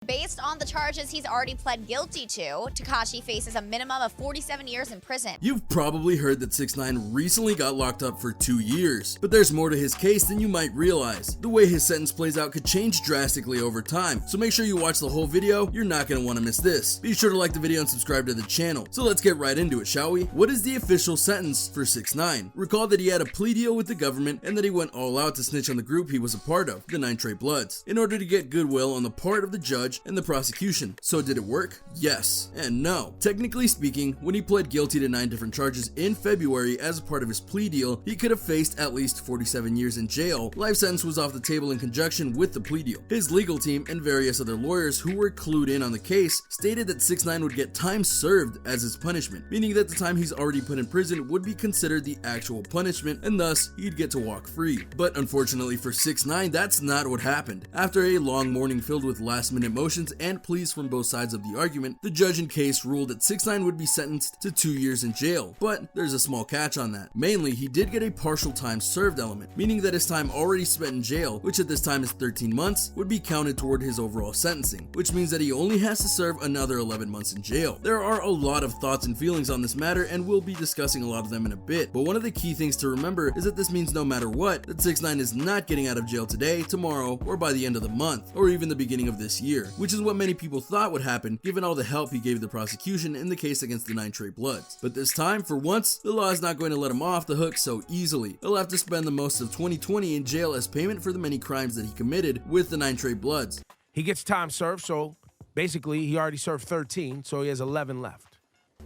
Based on the charges he's already pled guilty to, Tekashi faces a minimum of 47 years in prison. You've probably heard that 6ix9ine recently got locked up for 2 years, but there's more to his case than you might realize. The way his sentence plays out could change drastically over time, so make sure you watch the whole video. You're not going to want to miss this. Be sure to like the video and subscribe to the channel. So let's get right into it, shall we? What is the official sentence for 6ix9ine? Recall that he had a plea deal with the government and that he went all out to snitch on the group he was a part of, the 9 Trey Bloods, in order to get goodwill on the part of the judge and the prosecution. So did it work? Yes and no. Technically speaking, when he pled guilty to 9 different charges in February as a part of his plea deal, he could have faced at least 47 years in jail. Life sentence was off the table in conjunction with the plea deal. His legal team and various other lawyers who were clued in on the case stated that 6ix9ine would get time served as his punishment, meaning that the time he's already put in prison would be considered the actual punishment and thus he'd get to walk free. But unfortunately for 6ix9ine, that's not what happened. After a long morning filled with last-minute motions and pleas from both sides of the argument, the judge in case ruled that 6ix9ine would be sentenced to 2 years in jail. But there's a small catch on that. Mainly, he did get a partial time served element, meaning that his time already spent in jail, which at this time is 13 months, would be counted toward his overall sentencing, which means that he only has to serve another 11 months in jail. There are a lot of thoughts and feelings on this matter, and we'll be discussing a lot of them in a bit, but one of the key things to remember is that this means no matter what, that 6ix9ine is not getting out of jail today, tomorrow, or by the end of the month, or even the beginning of this year, which is what many people thought would happen given all the help he gave the prosecution in the case against the 9 Trey Bloods. But this time, for once, the law is not going to let him off the hook so easily. He'll have to spend the most of 2020 in jail as payment for the many crimes that he committed with the 9 Trey Bloods. He gets time served, so basically he already served 13, so he has 11 left.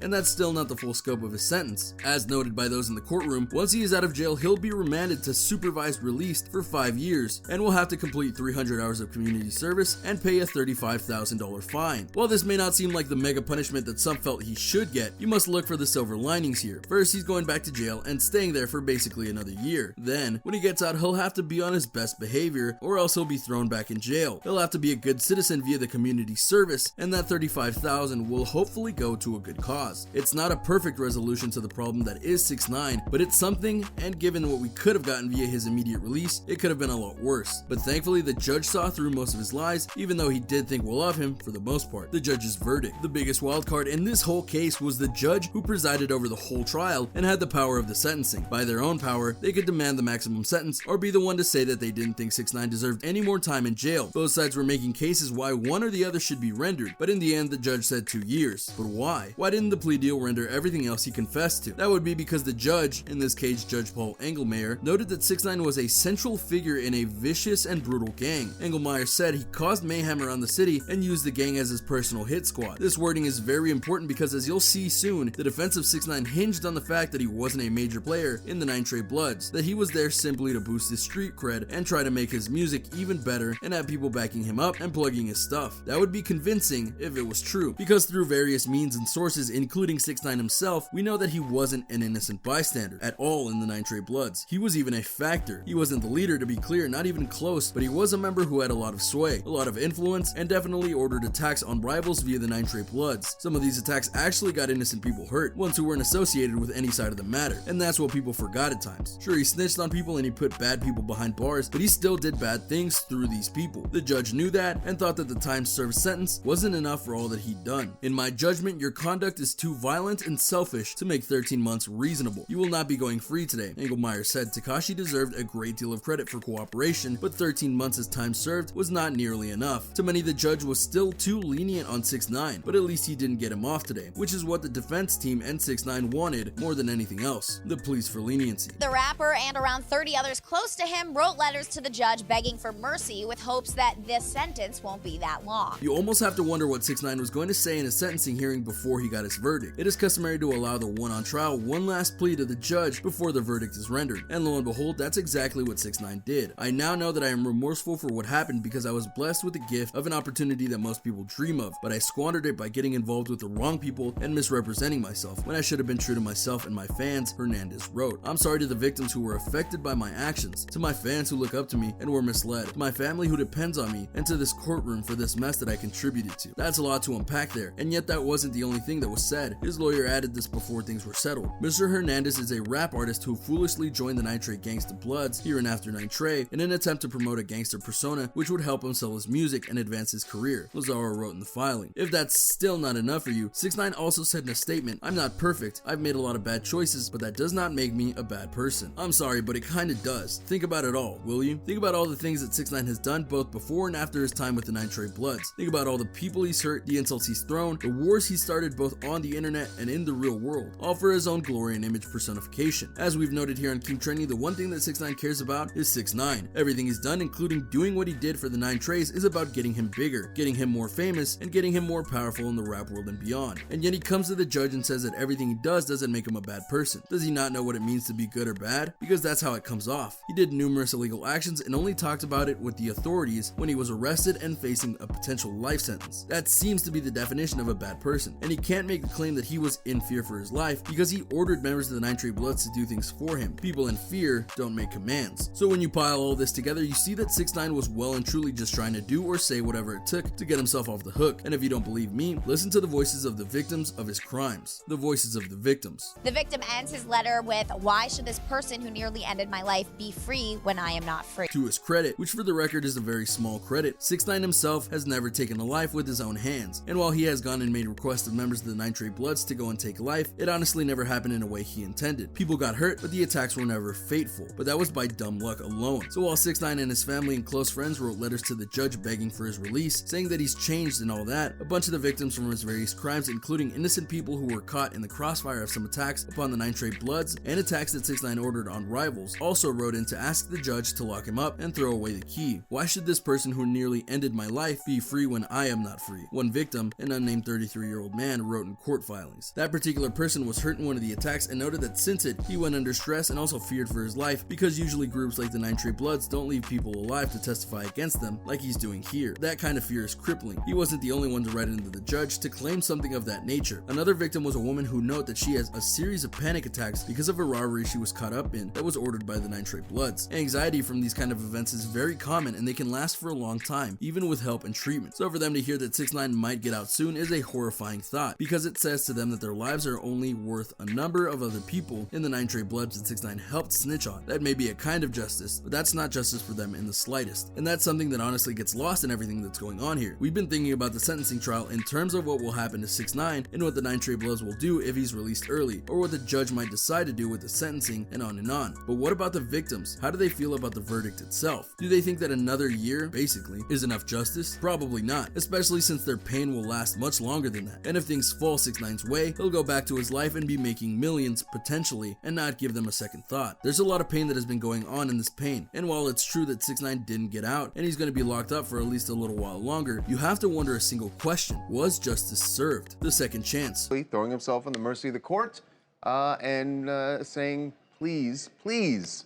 And that's still not the full scope of his sentence. As noted by those in the courtroom, once he is out of jail, he'll be remanded to supervised release for 5 years and will have to complete 300 hours of community service and pay a $35,000 fine. While this may not seem like the mega punishment that some felt he should get, you must look for the silver linings here. First, he's going back to jail and staying there for basically another year. Then, when he gets out, he'll have to be on his best behavior or else he'll be thrown back in jail. He'll have to be a good citizen via the community service, and that $35,000 will hopefully go to a good cause. It's not a perfect resolution to the problem that is 6ix9ine, but it's something, and given what we could have gotten via his immediate release, it could have been a lot worse. But thankfully, the judge saw through most of his lies, even though he did think well of him for the most part. The judge's verdict. The biggest wildcard in this whole case was the judge who presided over the whole trial and had the power of the sentencing. By their own power, they could demand the maximum sentence or be the one to say that they didn't think 6ix9ine deserved any more time in jail. Both sides were making cases why one or the other should be rendered, but in the end, the judge said 2 years. But why? Why didn't the plea deal render everything else he confessed to? That would be because the judge, in this case Judge Paul Engelmeyer, noted that 6ix9ine was a central figure in a vicious and brutal gang. Engelmeyer said he caused mayhem around the city and used the gang as his personal hit squad. This wording is very important because, as you'll see soon, the defense of 6ix9ine hinged on the fact that he wasn't a major player in the 9 Trey Bloods, that he was there simply to boost his street cred and try to make his music even better and have people backing him up and plugging his stuff. That would be convincing if it was true, because through various means and sources, including 6ix9ine himself, we know that he wasn't an innocent bystander at all in the 9 Trey Bloods. He was even a factor. He wasn't the leader, to be clear, not even close, but he was a member who had a lot of sway, a lot of influence, and definitely ordered attacks on rivals via the 9 Trey Bloods. Some of these attacks actually got innocent people hurt, ones who weren't associated with any side of the matter, and that's what people forgot at times. Sure, he snitched on people and he put bad people behind bars, but he still did bad things through these people. The judge knew that and thought that the time served sentence wasn't enough for all that he'd done. In my judgment, your conduct is too violent and selfish to make 13 months reasonable. You will not be going free today. Engelmeyer said Tekashi deserved a great deal of credit for cooperation, but 13 months as time served was not nearly enough. To many, the judge was still too lenient on 6ix9ine, but at least he didn't get him off today, which is what the defense team and 6ix9ine wanted more than anything else, the pleas for leniency. The rapper and around 30 others close to him wrote letters to the judge begging for mercy with hopes that this sentence won't be that long. You almost have to wonder what 6ix9ine was going to say in his sentencing hearing before he got his verdict. It is customary to allow the one on trial one last plea to the judge before the verdict is rendered, and lo and behold, that's exactly what 6ix9ine did. I now know that I am remorseful for what happened because I was blessed with the gift of an opportunity that most people dream of, but I squandered it by getting involved with the wrong people and misrepresenting myself when I should have been true to myself and my fans, Hernandez wrote. I'm sorry to the victims who were affected by my actions, to my fans who look up to me and were misled, to my family who depends on me, and to this courtroom for this mess that I contributed to. That's a lot to unpack there, and yet that wasn't the only thing that was said said. His lawyer added this before things were settled. Mr. Hernandez is a rap artist who foolishly joined the 9 Trey Gangsta Bloods here and after 9 Trey in an attempt to promote a gangster persona which would help him sell his music and advance his career, Lazaro wrote in the filing. If that's still not enough for you, 6ix9ine also said in a statement, "I'm not perfect, I've made a lot of bad choices, but that does not make me a bad person." I'm sorry, but it kinda does. Think about it all, will you? Think about all the things that 6ix9ine has done both before and after his time with the 9 Trey Bloods. Think about all the people he's hurt, the insults he's thrown, the wars he started both on the internet and in the real world, all for his own glory and image personification. As we've noted here on Keep Trending, the one thing that 6ix9ine cares about is 6ix9ine. Everything he's done, including doing what he did for the 9 Treys, is about getting him bigger, getting him more famous, and getting him more powerful in the rap world and beyond. And yet he comes to the judge and says that everything he does doesn't make him a bad person. Does he not know what it means to be good or bad? Because that's how it comes off. He did numerous illegal actions and only talked about it with the authorities when he was arrested and facing a potential life sentence. That seems to be the definition of a bad person. And he can't make the claim that he was in fear for his life because he ordered members of the 9 Trey Bloods to do things for him. People in fear don't make commands. So when you pile all this together, you see that 6ix9ine was well and truly just trying to do or say whatever it took to get himself off the hook. And if you don't believe me, listen to the voices of the victims of his crimes. The voices of the victims. The victim ends his letter with, "Why should this person who nearly ended my life be free when I am not free?" To his credit, which for the record is a very small credit, 6ix9ine himself has never taken a life with his own hands. And while he has gone and made requests of members of the 9 Trey Bloods to go and take life, it honestly never happened in a way he intended. People got hurt, but the attacks were never fateful. But that was by dumb luck alone. So while 6ix9ine and his family and close friends wrote letters to the judge begging for his release, saying that he's changed and all that, a bunch of the victims from his various crimes, including innocent people who were caught in the crossfire of some attacks upon the 9 Trey Bloods and attacks that 6ix9ine ordered on rivals, also wrote in to ask the judge to lock him up and throw away the key. Why should this person who nearly ended my life be free when I am not free? One victim, an unnamed 33-year-old man, wrote in court filings. That particular person was hurt in one of the attacks and noted that since it, he went under stress and also feared for his life because usually groups like the 9 Trey Bloods don't leave people alive to testify against them like he's doing here. That kind of fear is crippling. He wasn't the only one to write into the judge to claim something of that nature. Another victim was a woman who noted that she has a series of panic attacks because of a robbery she was caught up in that was ordered by the 9 Trey Bloods. Anxiety from these kind of events is very common and they can last for a long time, even with help and treatment. So for them to hear that 6ix9ine might get out soon is a horrifying thought because it says to them that their lives are only worth a number of other people in the 9 Trey Bloods that 6ix9ine helped snitch on. That may be a kind of justice, but that's not justice for them in the slightest. And that's something that honestly gets lost in everything that's going on here. We've been thinking about the sentencing trial in terms of what will happen to 6ix9ine and what the 9 Trey Bloods will do if he's released early, or what the judge might decide to do with the sentencing and on and on. But what about the victims? How do they feel about the verdict itself? Do they think that another year, basically, is enough justice? Probably not, especially since their pain will last much longer than that. And if things fall 6ix9ine's way, he'll go back to his life and be making millions, potentially, and not give them a second thought. There's a lot of pain that has been going on in this pain, and while it's true that 6ix9ine didn't get out, and he's going to be locked up for at least a little while longer, you have to wonder a single question. Was justice served? The second chance. Throwing himself on the mercy of the court and saying, please, please,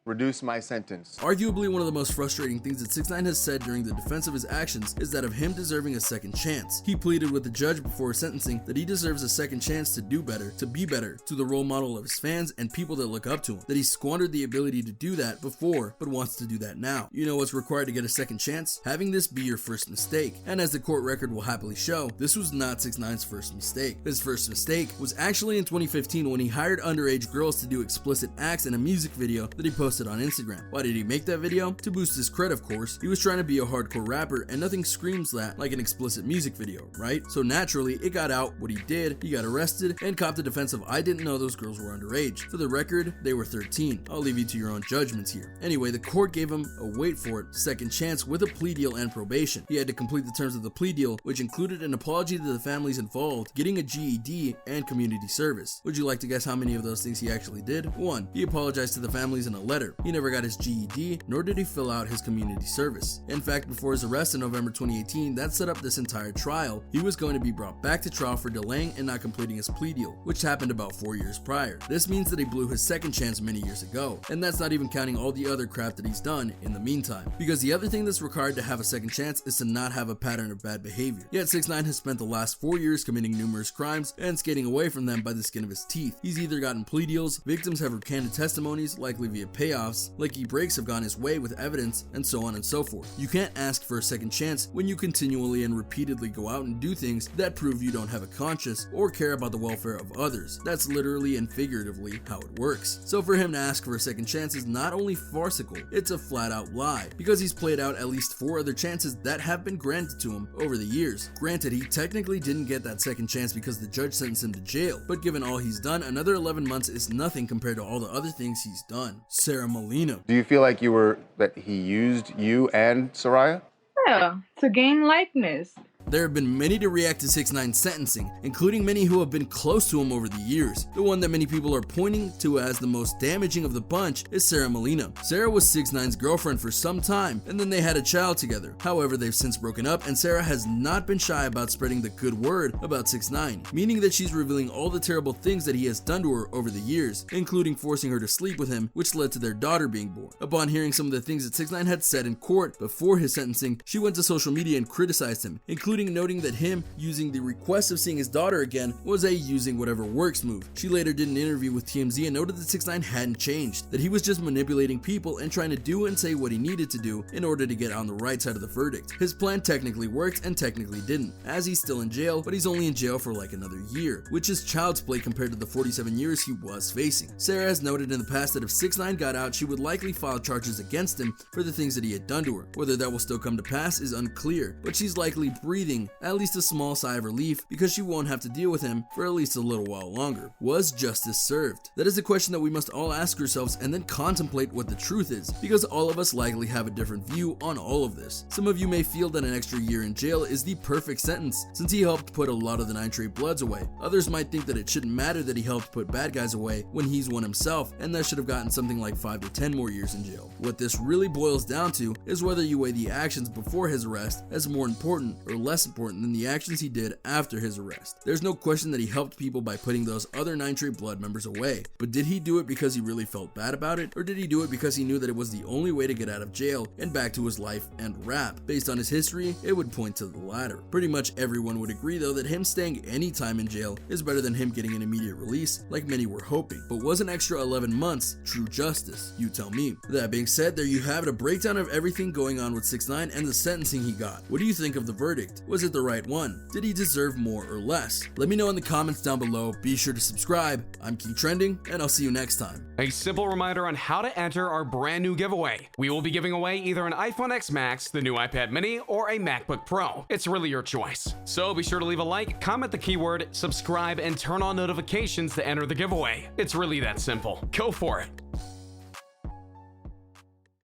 reduce my sentence. Arguably one of the most frustrating things that 6ix9ine has said during the defense of his actions is that of him deserving a second chance. He pleaded with the judge before sentencing that he deserves a second chance to do better, to be better, to the role model of his fans and people that look up to him, that he squandered the ability to do that before, but wants to do that now. You know what's required to get a second chance? Having this be your first mistake. And as the court record will happily show, this was not 6ix9ine's first mistake. His first mistake was actually in 2015 when he hired underage girls to do explicit acts in a music video that he posted on Instagram. Why did he make that video? To boost his cred, of course. He was trying to be a hardcore rapper and nothing screams that like an explicit music video, right? So naturally, it got out what he did, he got arrested and copped a defense of I didn't know those girls were underage. For the record, they were 13. I'll leave you to your own judgments here. Anyway, the court gave him a wait for it second chance with a plea deal and probation. He had to complete the terms of the plea deal, which included an apology to the families involved, getting a GED, and community service. Would you like to guess how many of those things he actually did? 1. He apologized to the families in a letter. He never got his GED, nor did he fill out his community service. In fact, before his arrest in November 2018, that set up this entire trial. He was going to be brought back to trial for delaying and not completing his plea deal, which happened about 4 years prior. This means that he blew his second chance many years ago, and that's not even counting all the other crap that he's done in the meantime. Because the other thing that's required to have a second chance is to not have a pattern of bad behavior. Yet 6ix9ine has spent the last 4 years committing numerous crimes and skating away from them by the skin of his teeth. He's either gotten plea deals, victims have recanted testimonies, likely via payout, payoffs, lucky breaks have gone his way with evidence, and so on and so forth. You can't ask for a second chance when you continually and repeatedly go out and do things that prove you don't have a conscience or care about the welfare of others. That's literally and figuratively how it works. So for him to ask for a second chance is not only farcical, it's a flat out lie, because he's played out at least 4 other chances that have been granted to him over the years. Granted, he technically didn't get that second chance because the judge sentenced him to jail, but given all he's done, another 11 months is nothing compared to all the other things he's done. Sarah Molina. Do you feel like that he used you and Soraya? Yeah, to gain likeness. There have been many to react to 6ix9ine's sentencing, including many who have been close to him over the years. The one that many people are pointing to as the most damaging of the bunch is Sarah Molina. Sarah was 6ix9ine's girlfriend for some time, and then they had a child together. However, they've since broken up, and Sarah has not been shy about spreading the good word about 6ix9ine, meaning that she's revealing all the terrible things that he has done to her over the years, including forcing her to sleep with him, which led to their daughter being born. Upon hearing some of the things that 6ix9ine had said in court before his sentencing, she went to social media and criticized him, including noting that him using the request of seeing his daughter again was a using whatever works move. She later did an interview with TMZ and noted that 6ix9ine hadn't changed, that he was just manipulating people and trying to do and say what he needed to do in order to get on the right side of the verdict. His plan technically worked and technically didn't, as he's still in jail, but he's only in jail for like another year, which is child's play compared to the 47 years he was facing. Sarah has noted in the past that if 6ix9ine got out, she would likely file charges against him for the things that he had done to her. Whether that will still come to pass is unclear, but she's likely breathing at least a small sigh of relief because she won't have to deal with him for at least a little while longer. Was justice served? That is a question that we must all ask ourselves and then contemplate what the truth is, because all of us likely have a different view on all of this. Some of you may feel that an extra year in jail is the perfect sentence since he helped put a lot of the 9 Trey Bloods away. Others might think that it shouldn't matter that he helped put bad guys away when he's one himself, and that should have gotten something like 5 to 10 more years in jail. What this really boils down to is whether you weigh the actions before his arrest as more important or less important than the actions he did after his arrest. There's no question that he helped people by putting those other 9 Trey Blood members away, but did he do it because he really felt bad about it, or did he do it because he knew that it was the only way to get out of jail and back to his life and rap? Based on his history, it would point to the latter. Pretty much everyone would agree though that him staying any time in jail is better than him getting an immediate release like many were hoping. But was an extra 11 months true justice? You tell me. That being said, there you have it, a breakdown of everything going on with 6ix9ine and the sentencing he got. What do you think of the verdict? Was it the right one? Did he deserve more or less? Let me know in the comments down below. Be sure to subscribe. I'm King Trending, and I'll see you next time. A simple reminder on how to enter our brand new giveaway. We will be giving away either an iPhone X Max, the new iPad Mini, or a MacBook Pro. It's really your choice. So be sure to leave a like, comment the keyword, subscribe, and turn on notifications to enter the giveaway. It's really that simple. Go for it.